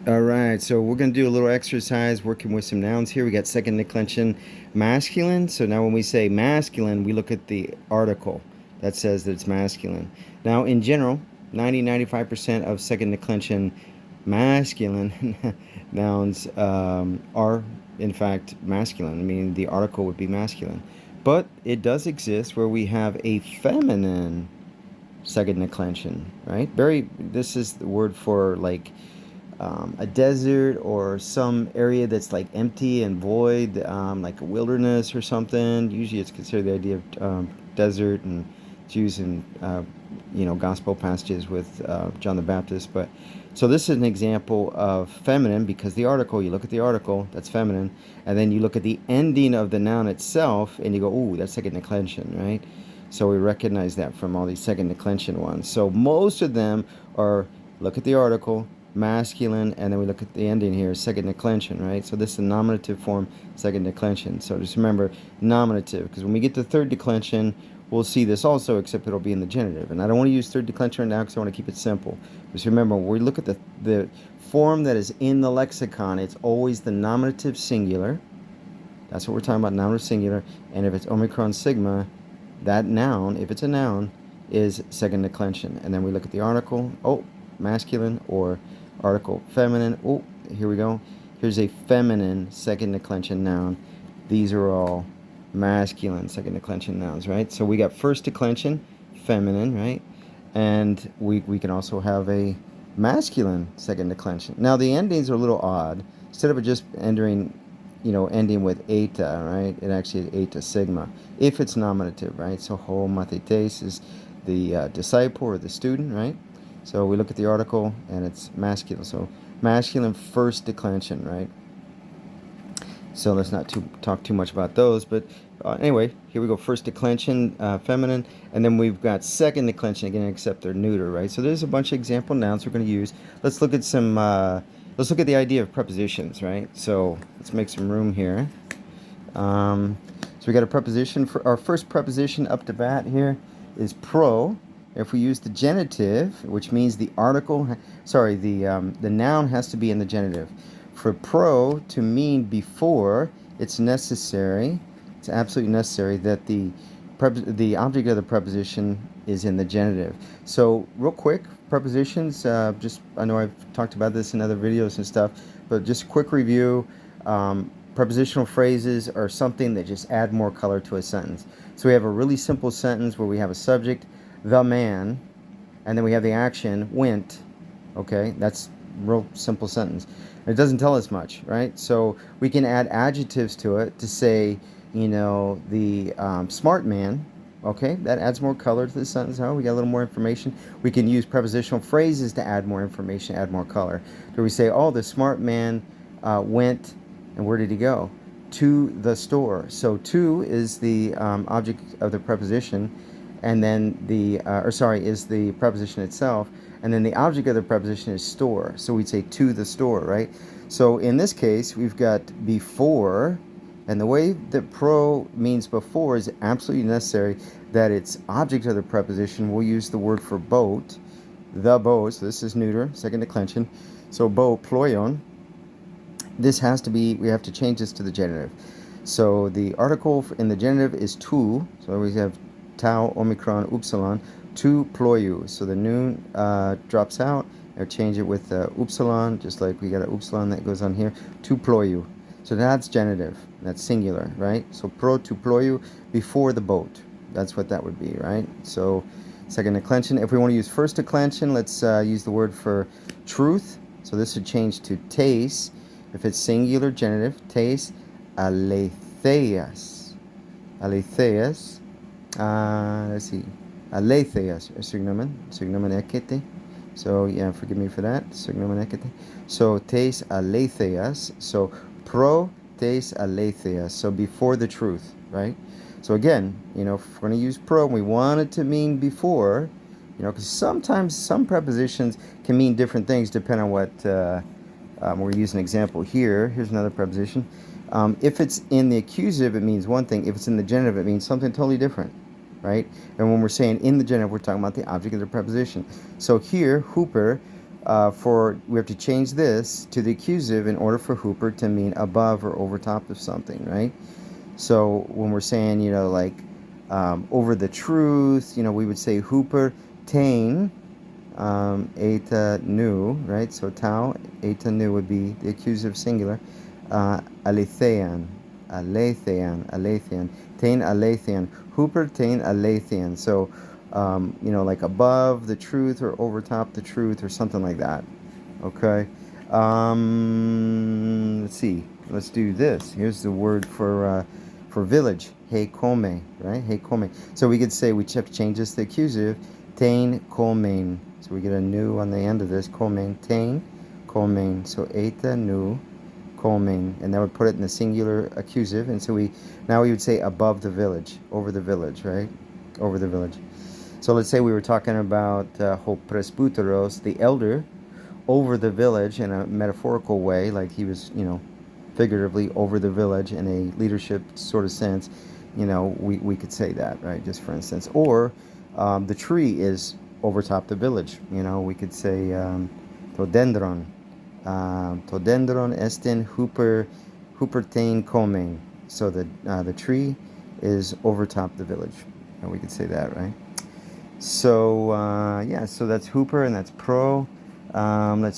All right, so we're going to do a little exercise working with some nouns here. We got second declension masculine. So now when we say masculine, we look at the article that says that it's masculine. Now, in general, 95% of second declension masculine nouns are, in fact, masculine, meaning the article would be masculine. But it does exist where we have a feminine second declension, right? This is the word for like a desert or some area that's like empty and void, like a wilderness or something. Usually it's considered the idea of desert, and it's used in gospel passages with John the Baptist. But so this is an example of feminine because the article, you look at the article, that's feminine, and then you look at the ending of the noun itself and you go, ooh, that's second declension, right? So we recognize that from all these second declension ones. So most of them are, look at the article, masculine, and then we look at the ending here, second declension, right? So this is the nominative form, second declension. So just remember nominative, because when we get to third declension, we'll see this also, except it'll be in the genitive. And I don't want to use third declension right now because I want to keep it simple. Just remember, when we look at the form that is in the lexicon, it's always the nominative singular. That's what we're talking about, nominative singular. And if it's Omicron sigma, that noun, if it's a noun, is second declension. And then we look at the article, oh, masculine, or article feminine. Oh, here we go. Here's a feminine second declension noun. These are all masculine second declension nouns, right? So we got first declension, feminine, right? And we can also have a masculine second declension. Now the endings are a little odd. Instead of just ending with eta, right? It actually is eta sigma, if it's nominative, right? So ho mathetes is the disciple or the student, right? So we look at the article and it's masculine. So masculine first declension, right? So let's not talk too much about those. But anyway, here we go. First declension, feminine. And then we've got second declension, again, except they're neuter, right? So there's a bunch of example nouns we're going to use. Let's look at some, let's look at the idea of prepositions, right? So let's make some room here. So we got a preposition. For our first preposition up to bat here is pro. If we use the genitive, which means the article, the noun has to be in the genitive. For pro to mean before, it's necessary, it's absolutely necessary that the object of the preposition is in the genitive. So real quick, prepositions, I know I've talked about this in other videos and stuff, but just a quick review. Prepositional phrases are something that just add more color to a sentence. So we have a really simple sentence where we have a subject, the man, and then we have the action, went. Okay, that's a real simple sentence. It doesn't tell us much, right? So we can add adjectives to it to say, the smart man. Okay, that adds more color to the sentence. Oh, we got a little more information. We can use prepositional phrases to add more information, add more color. Do we say, oh, the smart man went, and where did he go? To the store. So to is the object of the preposition, and then is the preposition itself, and then the object of the preposition is store. So we'd say to the store, right? So in this case, we've got before, and the way that pro means before is absolutely necessary that its object of the preposition, we'll use the word for boat, the boat. So this is neuter, second declension. So boat, ploion. This has to be, we have to change this to the genitive. So the article in the genitive is tu. So we have tau, omicron, upsilon, tu ploiou. So the noon drops out, or change it with upsilon, just like we got an upsilon that goes on here, tu ploiou. So that's genitive, that's singular, right? So pro tu ploiou, before the boat. That's what that would be, right? So second declension. If we want to use first declension, let's use the word for truth. So this would change to tes. If it's singular genitive, tes aletheas. Aletheas. Let's see, aletheas, signomen ekete. So yeah, forgive me for that, signomen ekete. So tes aletheas. So pro tes aletheas. So before the truth, right? So again, if we're going to use pro, and we want it to mean before, because sometimes some prepositions can mean different things depending on what. We're using an example here. Here's another preposition. If it's in the accusative, it means one thing. If it's in the genitive, it means something totally different, right? And when we're saying in the genitive, we're talking about the object of the preposition. So here, hooper, we have to change this to the accusative in order for hooper to mean above or over top of something, right? So when we're saying, you know, like over the truth, you know, we would say hooper tain eta nu, right? So tau eta nu would be the accusative singular. Alethean, tain alethean, hooper tain alethean. So you know, like above the truth or over top the truth or something like that. Okay. Let's see. Let's do this. Here's the word for village. He come, right? He come. So we could say we have to change this to accusative. Tain komen. So we get a nu on the end of this. Komen. Tain komen. So eta nu komen, and that would put it in the singular accusative. And so now we would say above the village, over the village, right? Over the village. So let's say we were talking about ho presbyteros, the elder, over the village in a metaphorical way, like he was, you know, figuratively over the village in a leadership sort of sense. You know, we could say that, right? Just for instance. Or the tree is over top the village. You know, we could say todendron. Todendron esten hupertain komen. So the tree is over top the village. And we could say that, right? So yeah, so that's hooper and that's pro. Let's